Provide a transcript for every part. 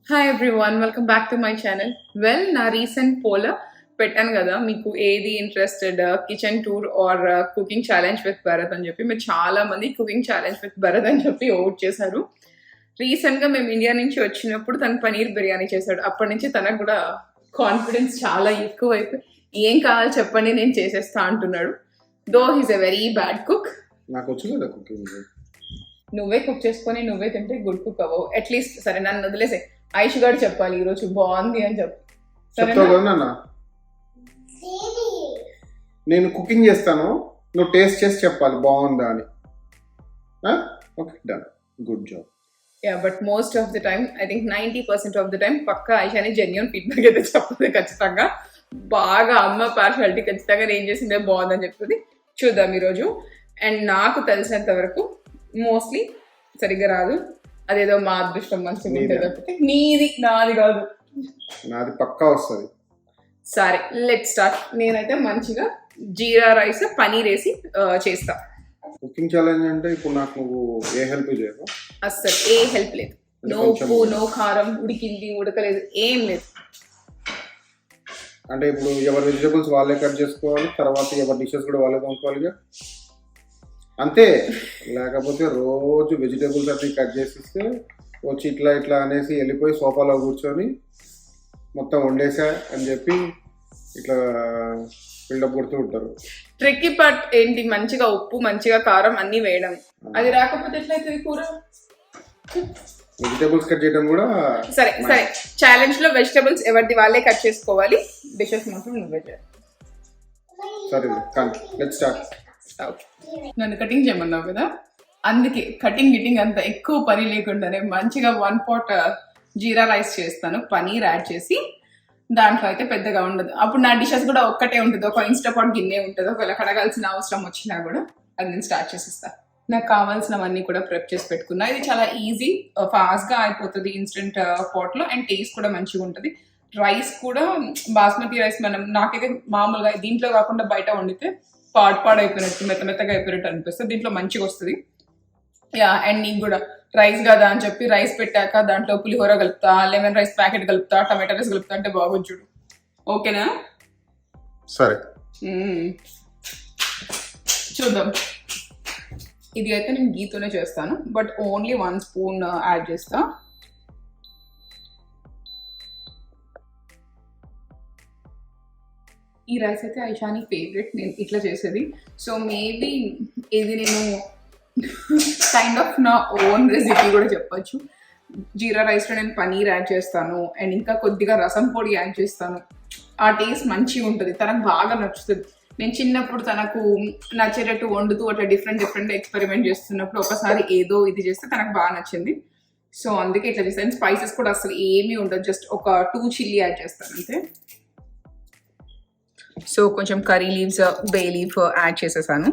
Hi everyone, welcome back to my channel. నా recent poll పెట్టాను కదా, మీకు ఏది interested kitchen tour or cooking challenge with Bharat అని చెప్పి. మీరు చాలా మంది కుకింగ్ ఛాలెంజ్ విత్ భరత్ అని చెప్పి ఓట్ చేశారు. రీసెంట్గా మేము ఇండియా నుంచి వచ్చినప్పుడు తను పనీర్ బిర్యానీ చేశాడు. అప్పటి నుంచి తనకు కూడా కాన్ఫిడెన్స్ చాలా ఎక్కువ అయిపోయి ఏం కావాలి చెప్పండి నేను చేసేస్తా అంటున్నాడు. Though he's a very bad cook. నాకు వచ్చు కదా కుకింగ్. నువ్వే కుక్ చేసుకొని నువ్వే తింటే గుడ్ కుక్ అవ్వవు. అట్లీస్ట్ సరే నన్ను వదిలేసే, ఐష్ గారు చెప్పాలి ఈరోజు బాగుంది అని చెప్పి. నేను కుకింగ్ చేస్తాను, నువ్వు టేస్ట్ చేసి చెప్పాలి బాగుందా అని. Okay, done, good job. Ya, but most of the time I think 90% of the time పక్కా ఐషాని జెన్యూన్ ఫీడ్బ్యాక్ అయితే చెప్తుంది ఖచ్చితంగా. బాగా అమ్మ పార్షాలిటీ ఖచ్చితంగా నేను చేసిందే బాగుందని చెప్తుంది. చూద్దాం ఈరోజు. అండ్ నాకు తెలిసినంత వరకు మోస్ట్లీ సరిగ్గా రాదు. అదేదో మా అదృష్టం మంచిగా ఉంటుంది తప్పితే నాది కాదు. నాది పక్కా వస్తుంది. సరే, లెట్ స్టార్ట్. నేనైతే మంచిగా జీరా రైస్ పనీర్ వేసి చేస్తా. కుకింగ్ ఛాలెంజ్ అంటే ఇప్పుడు నాకు నువ్వు ఏ హెల్ప్ చేయవు? అస్సలు ఏ హెల్ప్ లేదు. నో ఉప్పు, నో కారం, ఉడికింది ఉడకలేదు, ఏం లేదు. అంటే ఇప్పుడు ఎవరి వెజిటబుల్స్ వాళ్ళే కట్ చేసుకోవాలి, తర్వాత ఎవరి డిషెస్ కూడా వాళ్ళే కొనుక్కోవాలి అంతే. లేకపోతే రోజు వెజిటేబుల్స్ అన్ని కట్ చేసిస్తే వచ్చి ఇట్లా ఇట్లా అనేసి వెళ్ళిపోయి సోఫాలో కూర్చొని మొత్తం వండేసా అని చెప్పి ఇట్లా బిల్డప్ కొడుతూ ఉంటారు. ట్రిక్కీ పార్ట్ ఏంటి, మంచిగా ఉప్పు మంచిగా కారం అన్ని వేయడం. అది రాకపోతే ఎట్లయితుంది కూర? వెజిటేబుల్స్ కట్ చేయడం కూడా సరే. ఛాలెంజ్ లో వెజిటేబుల్స్ ఎవరిది వాళ్ళే కట్ చేసుకోవాలి, డిషెస్ మాత్రం నువ్వే చేయాలి. సరే, లెట్స్ స్టార్ట్. నన్ను కటింగ్ చేయమన్నావు కదా, అందుకే కటింగ్ అంత ఎక్కువ పని లేకుండానే మంచిగా 1 pot జీరా రైస్ చేస్తాను. పనీర్ యాడ్ చేసి దాంట్లో అయితే పెద్దగా ఉండదు. అప్పుడు నా డిషెస్ కూడా ఒక్కటే ఉంటుంది, ఒక ఇన్స్టాపాట్ గిన్నె ఉంటుంది. ఒకవేళ కడగాల్సిన అవసరం వచ్చినా కూడా అది నేను స్టార్ట్ చేసిస్తాను. నాకు కావాల్సినవన్నీ కూడా ప్రెప్ చేసి పెట్టుకున్నా. ఇది చాలా ఈజీ, ఫాస్ట్గా అయిపోతుంది ఇన్స్టెంట్ పాట్లో. అండ్ టేస్ట్ కూడా మంచిగా ఉంటుంది. రైస్ కూడా బాస్మతి రైస్ నాకైతే మామూలుగా దీంట్లో కాకుండా బయట వండితే పాడైపోయినట్టు మెత్తగా అయిపోయినట్టు అనిపిస్తుంది. దీంట్లో మంచిగా వస్తుంది. యా, అండ్ నీకు కూడా రైస్ కదా అని చెప్పి రైస్ పెట్టాక దాంట్లో పులిహోర కలుపుతా, లెమన్ రైస్ ప్యాకెట్ కలుపుతా, టమాటో రైస్ కలుపుతా అంటే బాగోదు చూడు. ఓకేనా? సరే, చూద్దాం. ఇది అయితే నేను గీతోనే చేస్తాను, బట్ ఓన్లీ 1 spoon యాడ్ చేస్తా. ఈ రైస్ అయితే ఐషాని ఫేవరెట్, నేను ఇట్లా చేసేది. సో మేబీ ఇది నేను కైండ్ ఆఫ్ నా ఓన్ రెసిపీ కూడా చెప్పచ్చు. జీరా రైస్లో నేను పనీర్ యాడ్ చేస్తాను అండ్ ఇంకా కొద్దిగా రసం పొడి యాడ్ చేస్తాను. ఆ టేస్ట్ మంచిగా ఉంటుంది, తనకు బాగా నచ్చుతుంది. నేను చిన్నప్పుడు తనకు నచ్చేటట్టు వండుతూ అట్లా డిఫరెంట్ ఎక్స్పెరిమెంట్ చేస్తున్నప్పుడు ఒకసారి ఏదో ఇది చేస్తే తనకు బాగా నచ్చింది. సో అందుకే ఇట్లా చేస్తాను. స్పైసెస్ కూడా అసలు ఏమీ ఉండదు, జస్ట్ ఒక 2 చిల్లీ యాడ్ చేస్తాను అంతే. సో కొంచెం curry leaves, bay leaf add చేసేసాను.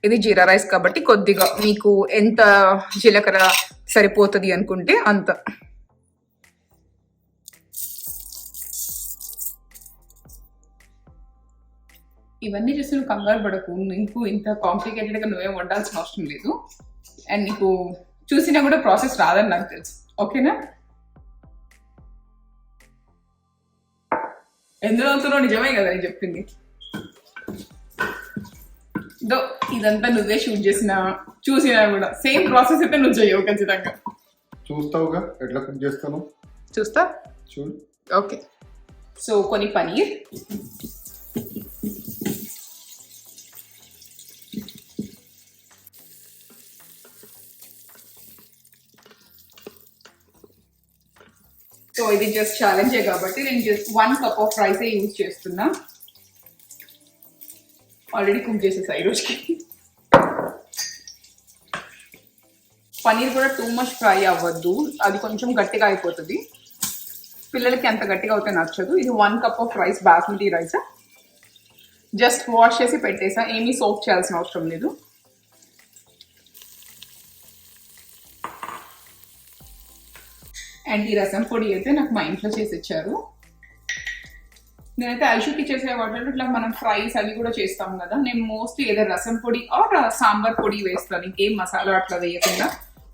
ఇది జీరా రైస్ కాబట్టి కొద్దిగా మీకు ఎంత జీలకర్ర సరిపోతుంది అనుకుంటే అంత. ఇవన్నీ చేసి నువ్వు కంగారు పడకు, నీకు ఇంత కాంప్లికేటెడ్గా నువ్వేం వండాల్సిన అవసరం లేదు. అండ్ నీకు చూసినా కూడా ప్రాసెస్ రాదని నాకు తెలుసు. ఓకేనా? ఎందులో అవుతున్నావు నిజమే కదా నేను చెప్పింది. ఇదంతా నువ్వే షూట్ చేసినా చూసినా కూడా సేమ్ ప్రాసెస్ అయితే నువ్వు చేయవు ఖచ్చితంగా. చూస్తావుగా ఎట్లా కుక్ చేస్తాను? చూస్తా, చూడు. ఓకే. సో కొన్ని పనీర్, సో ఇది జస్ట్ ఛాలెంజే కాబట్టి నేను జస్ట్ 1 cup ఆఫ్ రైసే యూజ్ చేస్తున్నా. ఆల్రెడీ కుక్ చేసేసా ఈరోజుకి. పనీర్ కూడా టూ మచ్ ఫ్రై అవ్వద్దు, అది కొంచెం గట్టిగా అయిపోతుంది. పిల్లలకి అంత గట్టిగా అవుతే నచ్చదు. ఇది 1 cup of rice, basmati rice. Just wash చేసి పెట్టేసా, ఏమీ సోక్ చేయాల్సిన అవసరం లేదు. అండ్ ఈ రసం పొడి అయితే నాకు మా ఇంట్లో చేసి ఇచ్చారు. నేనైతే ఐషుకి చేసే వాటిలో ఇట్లా మనం ఫ్రైస్ అవి కూడా చేస్తాం కదా, నేను మోస్ట్లీ ఏదో రసం పొడి ఆర్ సాంబార్ పొడి వేస్తాను, ఇంకేం మసాలా అట్లా వేయకుండా.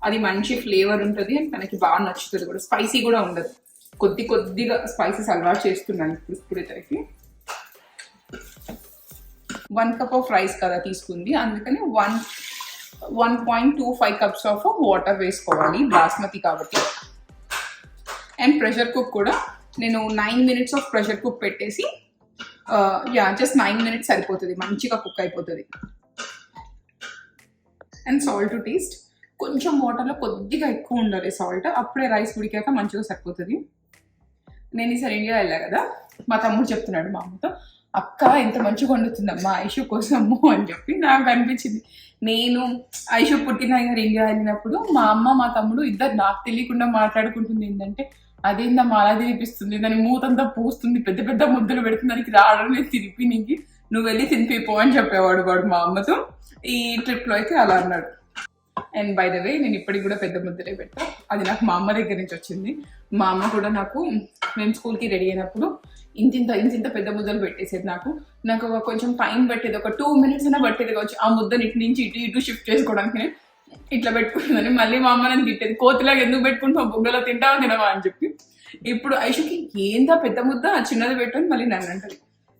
అది మంచి ఫ్లేవర్ ఉంటుంది అండ్ తనకి బాగా నచ్చుతుంది కూడా, స్పైసీ కూడా ఉండదు. కొద్దిగా స్పైసెస్ అలవాటు చేస్తున్నాను ఇప్పుడైతే. 1 cup ఆఫ్ రైస్ కదా తీసుకుంది, అందుకని 1.25 cups ఆఫ్ వాటర్ వేసుకోవాలి, బాస్మతి కాబట్టి. అండ్ ప్రెషర్ కుక్ కూడా నేను 9 minutes ఆఫ్ ప్రెషర్ కుక్ పెట్టేసి జస్ట్ 9 minutes సరిపోతుంది, మంచిగా కుక్ అయిపోతుంది. అండ్ సాల్ట్ టు టేస్ట్, కొంచెం వాటర్లో కొద్దిగా ఎక్కువ ఉండాలి సాల్ట్, అప్పుడే రైస్ ఉడికాక మంచిగా సరిపోతుంది. నేను ఈసారి ఇండియా వెళ్ళా కదా, మా తమ్ముడు చెప్తున్నాడు మా అమ్మతో, అక్క ఎంత మంచిగా వండుతుందమ్మా ఐషు కోసము అని చెప్పి. నాకు అనిపించింది, నేను ఐషు పుట్టిన ఇండియా వెళ్ళినప్పుడు మా అమ్మ మా తమ్ముడు ఇద్దరు నాకు తెలియకుండా మాట్లాడుకుంటుంది ఏంటంటే, అదేందమ్మా అలా తినిపిస్తుంది, దాని మూతంతా పూస్తుంది, పెద్ద పెద్ద ముద్దలు పెడుతుంది, దానికి రావడం నేను తిరిపి నీకు, నువ్వు వెళ్ళి తినిపిపో అని చెప్పేవాడు వాడు మా అమ్మతో. ఈ ట్రిప్లో అయితే అలా అన్నాడు. అండ్ బై ద వే నేను ఇప్పటికి కూడా పెద్ద ముద్దలే పెట్టా, అది నాకు మా అమ్మ దగ్గర నుంచి వచ్చింది. మా అమ్మ కూడా నాకు మేము స్కూల్కి రెడీ అయినప్పుడు ఇంత పెద్ద ముద్దలు పెట్టేసేది. నాకు కొంచెం టైం పట్టేది, ఒక 2 minutes అయినా పట్టేది కావచ్చు ఆ ముద్దని ఇటు నుంచి ఇటు షిఫ్ట్ చేసుకోవడానికి. నేను ఇట్లా పెట్టుకుంటుందని మళ్ళీ మా అమ్మ నన్ను తిట్టేది, కోతిలాగా ఎందుకు పెట్టుకుంటావు, బుగ్గలో తింటావా తినవా అని చెప్పి. ఇప్పుడు ఐషుకి ఏందా పెద్ద ముద్ద చిన్నది పెట్టని మళ్ళీ నన్ను అంటది.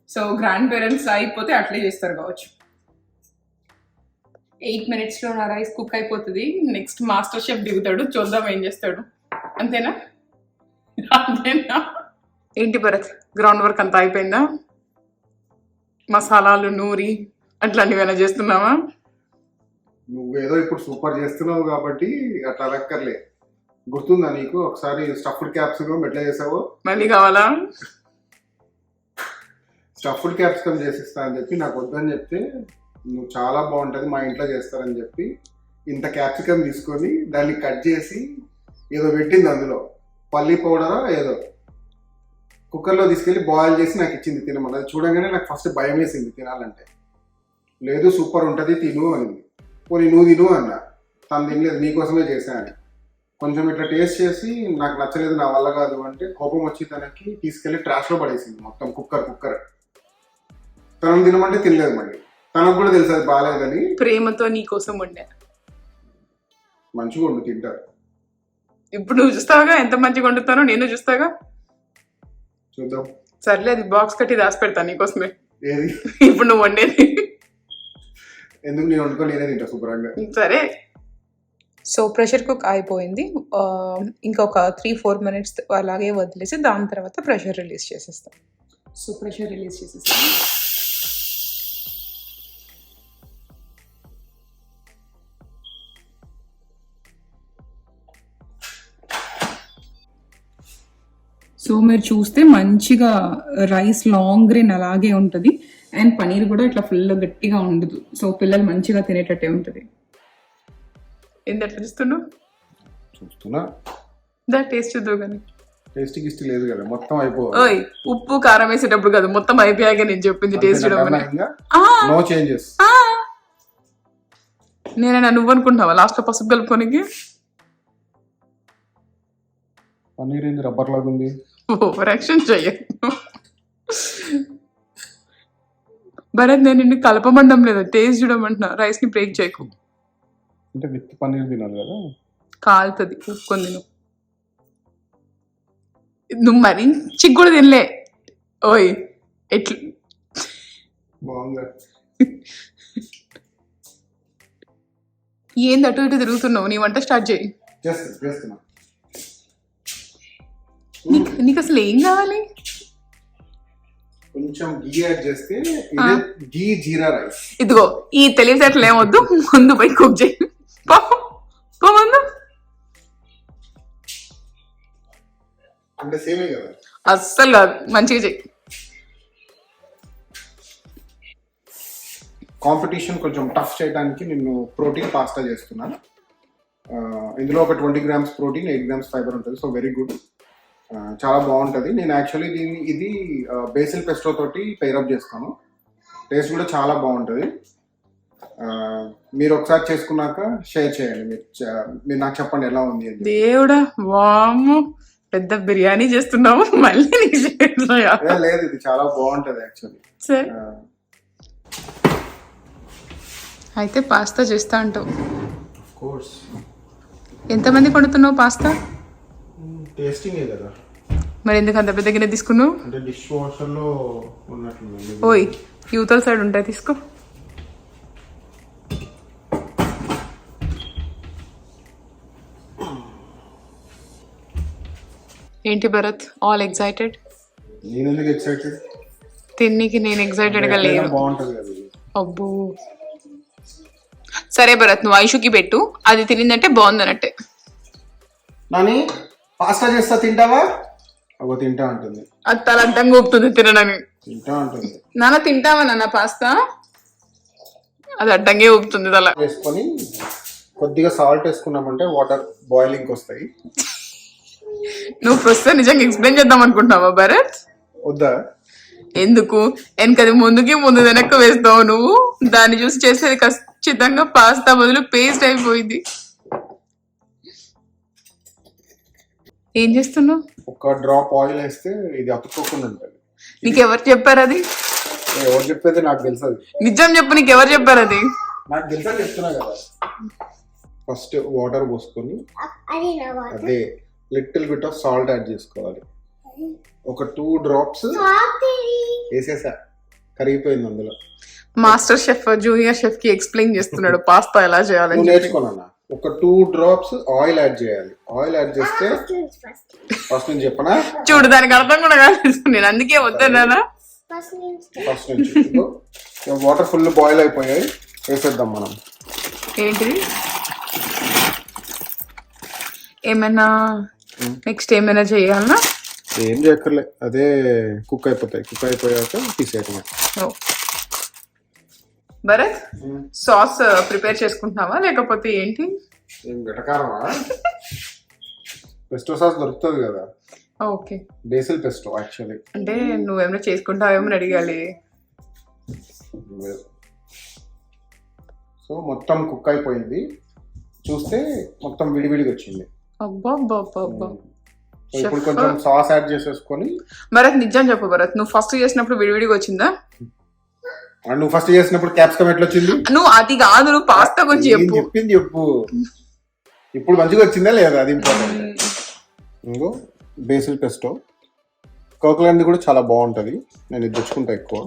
సో గ్రాండ్ పేరెంట్స్ అయిపోతే అట్లే చేస్తారు కావచ్చు. 8 minutesలో నా రైస్ కుక్ అయిపోతుంది. నెక్స్ట్ మాస్టర్ షెఫ్ దిగుతాడు, చూద్దాం ఏం చేస్తాడు. అంతేనా? ఏంటి భరత్, గ్రౌండ్ వర్క్ అంతా అయిపోయిందా? మసాలాలు నూరి అట్లాంటివి ఏమైనా చేస్తున్నావా? నువ్వేదో ఇప్పుడు సూపర్ చేస్తున్నావు కాబట్టి అట్లా అడక్కర్లే. గుర్తుందా నీకు ఒకసారి స్టఫ్డ్ క్యాప్సికమ్ ఎట్లా చేసావో? మళ్ళీ కావాలా? స్టఫ్డ్ క్యాప్సికమ్ చేసిస్తా అని చెప్పి నాకు వద్దని చెప్తే, నువ్వు చాలా బాగుంటుంది మా ఇంట్లో చేస్తారని చెప్పి ఇంత క్యాప్సికమ్ తీసుకొని దాన్ని కట్ చేసి ఏదో పెట్టింది, అందులో పల్లీ పౌడరా ఏదో కుక్కర్లో తీసుకెళ్ళి బాయిల్ చేసి నాకు ఇచ్చింది తినమని. అది చూడంగానే నాకు ఫస్ట్ భయం వేసింది తినాలంటే. లేదు సూపర్ ఉంటుంది తిను అనింది. పోనీ నువ్వు తిను అన్నా, తను తినలేదు, నీకోసమే చేశాను. కొంచెం ఇట్లా టేస్ట్ చేసి నాకు నచ్చలేదు, నా వల్ల కాదు అంటే కోపం వచ్చి తనకి తీసుకెళ్ళి ట్రాష్లో పడేసింది మొత్తం కుక్కర్. తనను తినమంటే తినలేదు, మళ్ళీ తనకు కూడా తెలుసు అది బాగాలేదని. ప్రేమతో నీ కోసం వండా, మంచిగా వండు తింటారు. ఇప్పుడు నువ్వు చూస్తావుగా ఎంత మంచిగా వండుతానో, నేను చూస్తాగా. చూద్దాం. సర్లే, అది బాక్స్ కట్టి దాచి పెడతాను నీకోసమే. ఏది? ఇప్పుడు నువ్వు వండేది. ఎందుకు నేను వండుకొని నేనే తింటా శుభ్రంగా. సరే. సో ప్రెషర్ కుక్ అయిపోయింది, ఇంకొక 3-4 minutes అలాగే వదిలేసి దాని తర్వాత ప్రెషర్ రిలీజ్ చేసేస్తాం. సో ప్రెషర్ రిలీజ్ చేసేస్తాం. సో మీరు చూస్తే మంచిగా రైస్ లాంగ్ గ్రెయిన్ అలాగే ఉంటుంది, అండ్ పనీర్ కూడా ఇట్లా ఫుల్ గట్టిగా ఉండదు. సో పిల్లలు మంచిగా తినేటట్టే ఉంటుంది. ఎంత చూస్తున్నావు? చూస్తున్నా. దా టేస్ట్ చూద్దావు కానీ. టేస్ట్ గిస్ట్ లేదు కదా, మొత్తం అయిపోవాలి. ఓయ్, ఉప్పు కారం వేసేటప్పుడు కదా, మొత్తం అయిపోయాక నేను చెప్పింది టేస్ట్ చూడమని. No changes. నేనైనా నువ్వు అనుకుంటున్నావా లాస్ట్ లో పసుపు కలుపుకోనికి? పన్నీర్ ఏంది రబ్బర్ లాగా ఉంది. ఓవర్ యాక్షన్ చెయ్యదు భరత్, నేను నిన్ను కలపమండం లేదా, టేస్ట్ చూడమంటున్నా. రైస్ ని బ్రేక్ చేయకు. అంటే విత్ పన్నీర్ తినాలి కదా, కాలుతుంది. ఉప్పుకొని నువ్వు మరీ చిక్ కూడా తినలే. ఓయ్ ఎట్లు బాగుందా? ఏంది అటు ఇటు తిరుగుతున్నావు? నీ వంట స్టార్ట్ చేయి. నీకు అసలు ఏం కావాలి? కొంచెం గీ యాడ్ చేస్తే గీ జీరా రైస్. ఇదిగో ఈ తెలివితేటలు ఏమొద్దు, ముందు పోయి కుక్ చేయి. ముందు అంటే సేమే కదా, అస్సలు కాదు, మంచిగా చెయ్యి. కాంపిటీషన్ కొంచెం టఫ్ చేయడానికి నేను ప్రోటీన్ పాస్తా చేస్తున్నాను. ఇందులో ఒక 20 grams ప్రోటీన్, 8 grams ఫైబర్ ఉంటుంది. సో వెరీ గుడ్, చాలా బాగుంటుంది. నేను యాక్చువల్లీ ఇది బేసిల్ పెస్టో తోటి పేరప్ చేస్తాను. టేస్ట్ కూడా చాలా బాగుంటుంది. మీరు ఒకసారి చేసుకున్నాక షేర్ చేయండి, మీరు నాకు చెప్పండి ఎలా ఉంది అని. దేవుడా, వాము పెద్ద బిర్యానీ చేస్తున్నావు మళ్ళీ. లేదు, ఇది చాలా బాగుంటుంది యాక్చువల్లీ. అయితే పాస్తా చేస్తా అంటావు? Of course. ఎంతమంది కొడుతున్నావు పాస్తా? టేస్టింగే కదా. మరి ఎందుకు అంత పెద్ద గిన్నె తీసుకున్నావు? అంటే డిష్ వాషర్ లో ఉన్నట్లుంది. ఓయ్ యూతల సైడ్ ఉంటాయి, తీసుకో. ఏంటి భరత్, ఆల్ ఎక్సైటెడ్? నేను ఎందుకు ఎక్సైటెడ్? తిన్నికి నేను ఎక్సైటెడ్ గా లేను. బాగుంటది కదా. అబ్బో సరే భరత్, నువ్వు ఐషుకి పెట్టు, అది తినిందంటే బాగుందన్నట్టే. నాని పాస్తా చేస్తా, తింటావా? అగో తింటా అంటుంది. అది తల అడ్డంగా ఊపుతుంది తినడానికి. తింటా అంటుంది. నాన్న తింటావా నాన్న పాస్తా? అది అడ్డంగే ఊపుతుంది తల. వేసుకొని కొద్దిగా సాల్ట్ వేసుకున్నామంటే వాటర్ బాయిలింగ్ వస్తాయి. నువ్వు ప్రస్తుతం నిజంగా ఎక్స్ప్లెయిన్ చేద్దాం అనుకుంటున్నావా భరత్? వద్దా? ఎందుకు? వెనకది ముందుకి ముందు వెనక్కి వేస్తావు నువ్వు. దాన్ని చూసి చేసేది ఖచ్చితంగా పాస్తా బదులు పేస్ట్ అయిపోయింది. ఏం చేస్తున్నావు? ఒక డ్రాప్ ఆయిల్ వేస్తే ఇది అతుక్కోకుండా ఉంటుంది. నీకు ఎవరు చెప్పారు అది? ఎవరు చెప్పేది నాకు తెలుసు. నిజం చెప్పు, నీకు ఎవరు చెప్పారు అది? నాకు తెలుసా చెప్తున్నా కదా. ఫస్ట్ వాటర్ పోసుకొని అదే little bit of salt add చేసుకోవాలి. ఒక 2 drops వేసేసా, కరిగిపోయింది అందులో. మాస్టర్ షెఫ్ జూనియర్ షెఫ్ కి ఎక్స్ప్లెయిన్ చేస్తున్నాడు పాస్తా ఎలా చేయాలని. నేర్చుకున్నా. ఒక 2 drops ఆయిల్ యాడ్ చేయాలి. ఆయిల్ యాడ్ చేస్తే ఫస్ట్ నుంచి చెప్పనా? చూడు, దానికి అర్థం కూడా కాలేదు. నేను అందుకే వద్దన్నానా. ఫస్ట్ నుంచి వాటర్ ఫుల్ బాయిల్ అయిపోయాయి, వేసేద్దాం మనం. ఏంటిది? ఏమైనా నెక్స్ట్ ఏమైనా చేయాలనా? ఏం చేయక్కర్లే, అదే కుక్ అయిపోతాయి. కుక్ అయిపోయాక తీసేయటమే. భరత్, సాస్ ప్రిపేర్ చేసుకుంటున్నావా లేకపోతే ఏంటి? ఏం గటకారమా? పెస్టో సాస్ దొరుకుతుంది కదా. Okay, basil pesto actually. అంటే నువ్వేమైనా చేసుకుంటావేమో అడిగాలి. సో మొత్తం కుక్ అయిపోయింది, చూస్తే మొత్తం విడివిడిగా వచ్చింది. అబ్బా ఇప్పుడు కొంచెం సాస్ యాడ్ చేసేసుకొని. భరత్ నిజం చెప్పు భరత్, నువ్వు ఫస్ట్ చేసినప్పుడు విడివిడిగా వచ్చిందా? నువ్వు ఫస్ట్ చేసినప్పుడు క్యాప్సికమ్ ఎట్లా వచ్చింది? నువ్వు అది కాదు, నువ్వు పాస్తా గురించి చెప్పు. చెప్పింది చెప్పు. ఇప్పుడు మంచిగా వచ్చిందా లేదా, అది ఇంపార్టెంట్. ఇంకో బేసిల్ పెస్టో, కోకోనట్ కూడా చాలా బాగుంటది. నేను ఇది తెచ్చుకుంటా ఎక్కువ.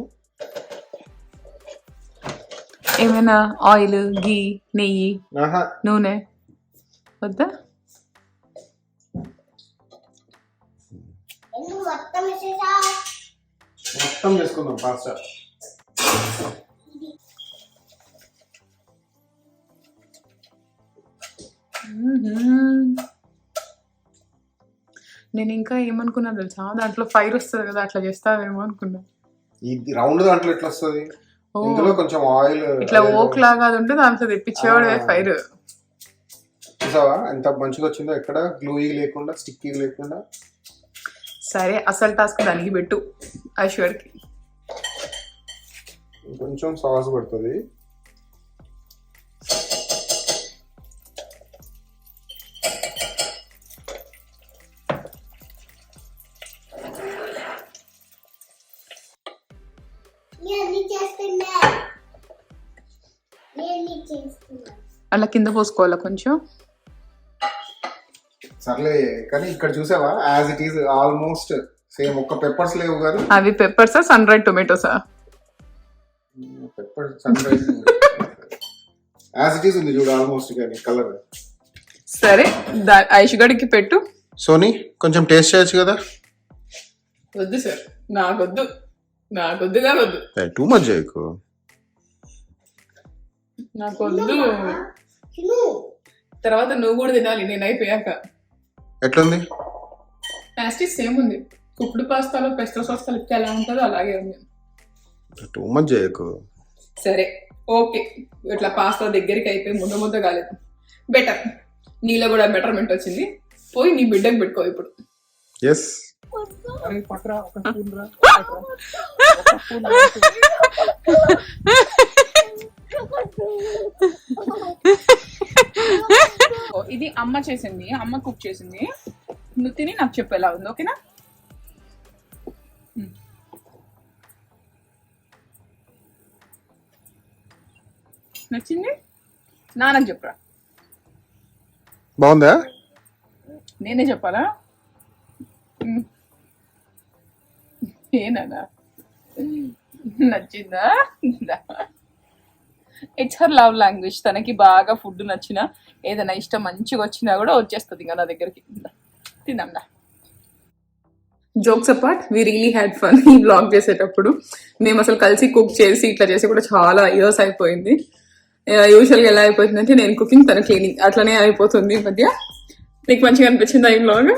ఏమైనా ఆయిల్, గీ, నెయ్యి, నూనె వద్దా? మొత్తం చేసుకుందాం పాస్తా. నేను ఇంకా ఏమనుకున్నా తెలుసా, దాంట్లో ఫైర్ వస్తుంది కదా, అట్లా చేస్తావేమో అనుకున్నా. ఇది రౌండ్ దాంట్లో ఎట్లా వస్తుంది? ఇందులో కొంచెం ఆయిల్ ఇట్లా ఓక్ లాగా ఉంటే దాంట్లో తెప్పించేవాడే ఫైర్. చూసావా ఎంత మంచిగా వచ్చిందో, ఎక్కడ గ్లూయి లేకుండా, స్టిక్కీ లేకుండా. సరే, అసలు టాస్క్ దానికి పెట్టు ఐశ్వర్కి. కొంచెం సాస్ పడుతుంది. అలా కింద పోసుకోవాలా కొంచెం. సర్లే, కానీ ఇక్కడ చూసావా as it is almost same. ఒక్క పెప్పర్స్ లేవు కానీ. అవి పెప్పర్సా, సన్ రైడ్ టొమాటోసా? Pepper sun dried as it is ఉంది చూడు, ఆల్మోస్ట్. కానీ కలర్. సరే, ఐషుగడికి పెట్టు. సోనీ కొంచెం టేస్ట్ చేయొచ్చు కదా. వద్దు సార్, నాకొద్దు, నాకొద్దుగా వద్దు. టూ మచ్ చేయకు. నాకొద్దు. తర్వాత నువ్వు కూడా తినాలి నేను అయిపోయాక. ఎట్లుంది? టేస్ట్ సేమ్ ఉంది. కుప్పుడు పాస్తాలో పెస్టో సాస్ కలిపితే ఎలా ఉంటుందో అలాగే ఉంది. టూ మచ్ చేయకు. సరే ఓకే, ఇట్లా పాస్తా దగ్గరికి అయిపోయి ముద్ద కాలేదు. బెటర్, నీలో కూడా బెటర్మెంట్ వచ్చింది. పోయి నీ బిడ్డకు పెట్టుకో ఇప్పుడు. ఎస్. ఇది అమ్మ చేసింది, అమ్మ కుక్ చేసింది. నువ్వు తిని నాకు చెప్పు ఎలా ఉంది, ఓకేనా? నచ్చింది? నాన్నకు చెప్పరా. బాగుందా? నేనే చెప్పాలా? ఏనా నచ్చిందా? It's her love language. తనకి బాగా ఫుడ్ నచ్చినా ఏదైనా ఇష్టం మంచిగా వచ్చినా కూడా వచ్చేస్తుంది ఇంకా నా దగ్గరికి. తిందా. Jokes apart, we really had fun ఈ బ్లాగ్ చేసేటప్పుడు. మేము అసలు కలిసి కుక్ చేసి ఇట్లా చేసి కూడా చాలా ఇయర్స్ అయిపోయింది. యూజువల్గా ఎలా అయిపోతుందంటే నేను కుకింగ్, తన క్లీనింగ్ అట్లనే అయిపోతుంది ఈ మధ్య. నీకు మంచిగా అనిపించిందా ఈ బ్లాగ్?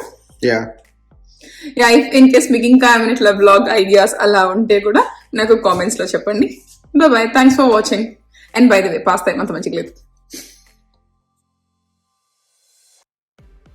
ఇఫ్ ఇన్ కేస్ మీకు ఇంకా ఏమైనా ఇట్లా బ్లాగ్ ఐడియాస్ అలా ఉంటే కూడా నాకు కామెంట్స్ లో చెప్పండి. Bye, thanks for watching. And by the way, pass time అంత మంచిగా లేదు.